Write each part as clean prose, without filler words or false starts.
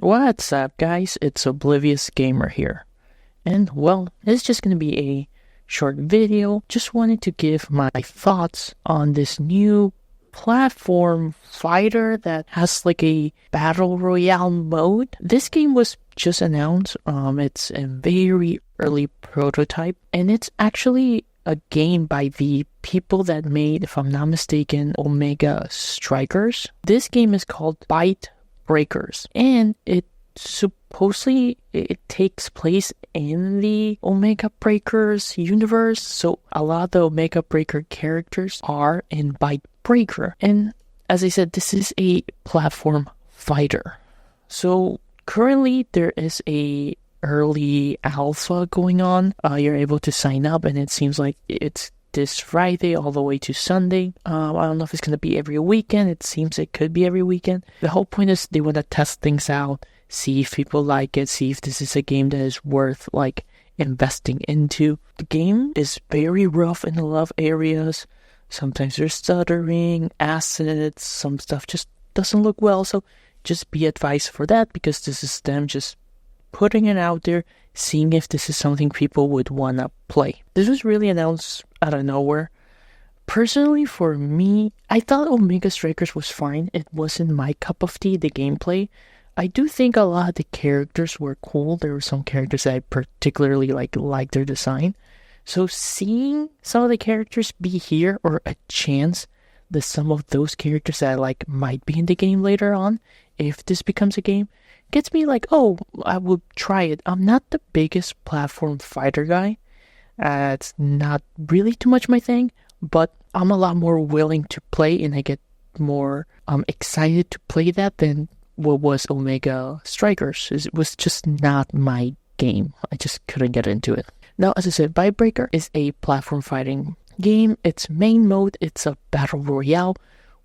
What's up, guys? It's Oblivious Gamer here. And, well, it's just gonna be a short video. Just wanted to give my thoughts on this new platform fighter that has like a battle royale mode. This game was just announced. It's a very early prototype, and it's actually a game by the people that made, if I'm not mistaken, Omega Strikers. This game is called Byte Breakers, and it takes place in the Omega Breakers universe. So a lot of the Omega Breaker characters are in Byte Breaker, and as I said, this is a platform fighter. So currently there is a early alpha going on. You're able to sign up, and it seems like it's this Friday all the way to Sunday. I don't know if it's going to be every weekend. It seems it could be every weekend. The whole point is they want to test things out, see if people like it, see if this is a game that is worth like investing into. The game is very rough in a lot of areas. Sometimes there's stuttering, assets, some stuff just doesn't look well. So just be advised for that, because this is them just putting it out there, seeing if this is something people would want to play. This was really announced out of nowhere. Personally, for me, I thought Omega Strikers was fine. It wasn't my cup of tea, the gameplay. I do think a lot of the characters were cool. There were some characters that I particularly liked their design. So seeing some of the characters be here, or a chance that some of those characters that I like might be in the game later on, if this becomes a game, gets me like, oh, I will try it. I'm not the biggest platform fighter guy. It's not really too much my thing, but I'm a lot more willing to play, and I get more excited to play that than what was Omega Strikers. It was just not my game. I just couldn't get into it. Now, as I said, Byte Breaker is a platform fighting game. Its main mode, it's a battle royale,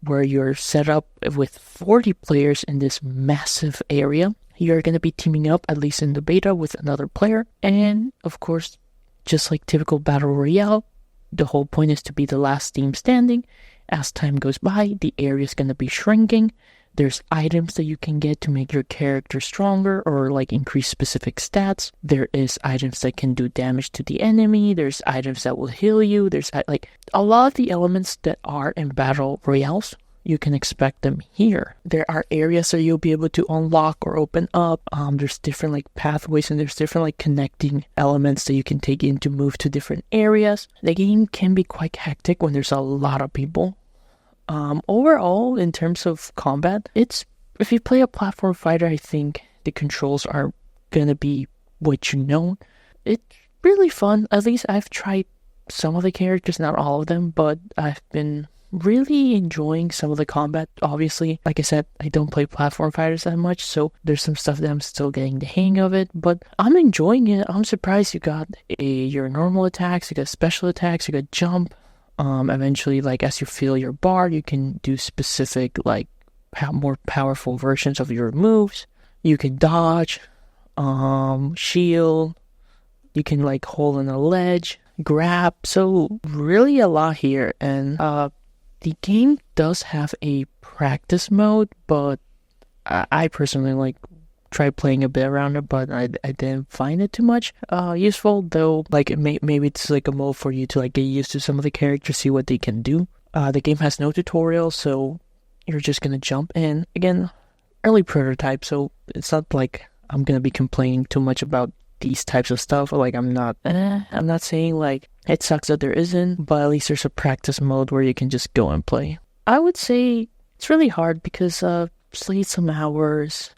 where you're set up with 40 players in this massive area. You're going to be teaming up, at least in the beta, with another player. And, of course, just like typical battle royale, the whole point is to be the last team standing. As time goes by, the area is going to be shrinking. There's items that you can get to make your character stronger, or like increase specific stats. There is items that can do damage to the enemy. There's items that will heal you. There's like a lot of the elements that are in battle royales. You can expect them here. There are areas that you'll be able to unlock or open up. There's different like pathways, and there's different like connecting elements that you can take in to move to different areas. The game can be quite hectic when there's a lot of people. Overall, in terms of combat, if you play a platform fighter, I think the controls are gonna be what you know. It's really fun. At least I've tried some of the characters, not all of them, but I've been really enjoying some of the combat. Obviously, like I said, I don't play platform fighters that much, so there's some stuff that I'm still getting the hang of it, but I'm enjoying it. I'm surprised you got your normal attacks, you got special attacks, you got jump. Eventually, like as you fill your bar, you can do specific like more powerful versions of your moves. You can dodge, shield. You can like hold on a ledge, grab. So really a lot here, and the game does have a practice mode, but I personally like tried playing a bit around it, but I didn't find it too much useful, though. Like maybe it's like a mode for you to like get used to some of the characters, see what they can do. The game has no tutorial, so you're just gonna jump in. Again, early prototype, so it's not like I'm gonna be complaining too much about these types of stuff. Like I'm not saying like it sucks that there isn't, but at least there's a practice mode where you can just go and play. I would say it's really hard because played some hours.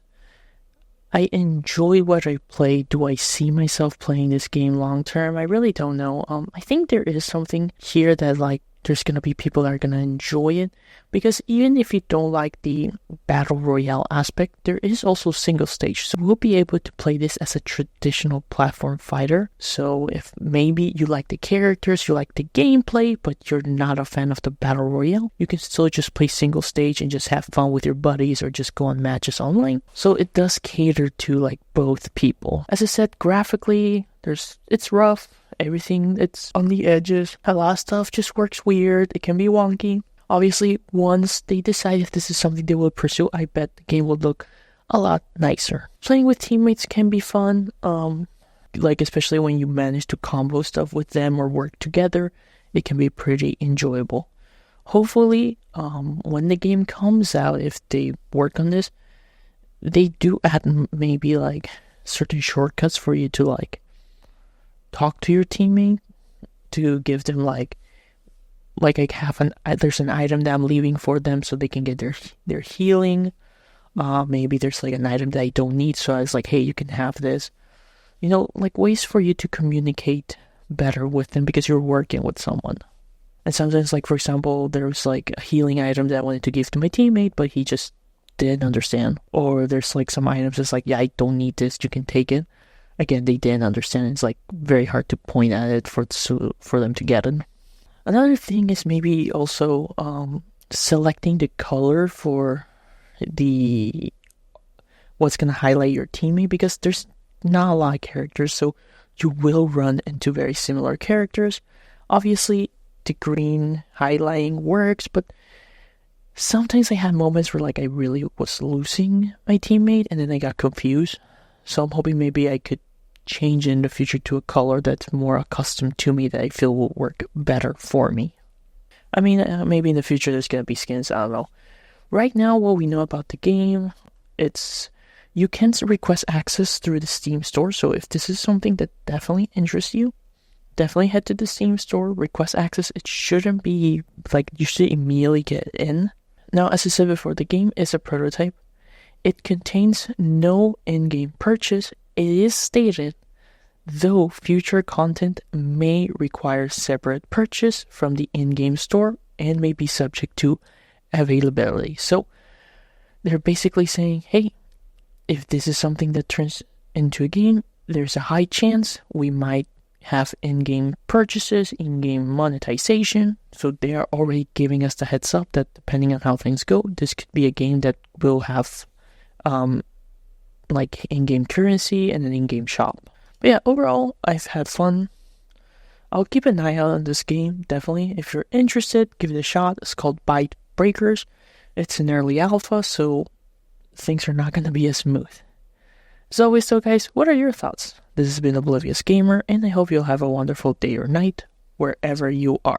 I enjoy what I play. Do I see myself playing this game long term? I really don't know. I think there is something here that like there's gonna be people that are gonna enjoy it, because even if you don't like the battle royale aspect, there is also single stage, so we'll be able to play this as a traditional platform fighter. So if maybe you like the characters, you like the gameplay, but you're not a fan of the battle royale, you can still just play single stage and just have fun with your buddies, or just go on matches online. So it does cater to like both people. As I said, graphically, it's rough. Everything, it's on the edges. A lot of stuff just works weird. It can be wonky. Obviously, once they decide if this is something they will pursue, I bet the game will look a lot nicer. Playing with teammates can be fun, like especially when you manage to combo stuff with them or work together, it can be pretty enjoyable. Hopefully, when the game comes out, if they work on this, they do add maybe like certain shortcuts for you to like talk to your teammate, to give them like I have there's an item that I'm leaving for them so they can get their healing. Maybe there's like an item that I don't need, so I was like, hey, you can have this. Like ways for you to communicate better with them because you're working with someone. And sometimes, like, for example, there was like a healing item that I wanted to give to my teammate, but he just didn't understand. Or there's like some items that's like, yeah, I don't need this, you can take it. Again, they didn't understand. It's like very hard to point at it for them to get it. Another thing is maybe also selecting the color for what's going to highlight your teammate, because there's not a lot of characters, so you will run into very similar characters. Obviously, the green highlighting works, but sometimes I had moments where like I really was losing my teammate and then I got confused. So I'm hoping maybe I could change in the future to a color that's more accustomed to me, that I feel will work better for me. I mean, maybe in the future there's going to be skins, I don't know. Right now, what we know about the game, it's you can request access through the Steam store, so if this is something that definitely interests you, definitely head to the Steam store, request access. It shouldn't be like you should immediately get in. Now, as I said before, the game is a prototype. It contains no in-game purchase. It is stated, though future content may require separate purchase from the in-game store and may be subject to availability. So they're basically saying, hey, if this is something that turns into a game, there's a high chance we might have in-game purchases, in-game monetization. So they are already giving us the heads up that depending on how things go, this could be a game that will have like in-game currency and an in-game shop. But yeah, overall, I've had fun. I'll keep an eye out on this game, definitely. If you're interested, give it a shot. It's called Byte Breakers. It's an early alpha, so things are not going to be as smooth. As always though, guys, what are your thoughts? This has been Oblivious Gamer, and I hope you'll have a wonderful day or night, wherever you are.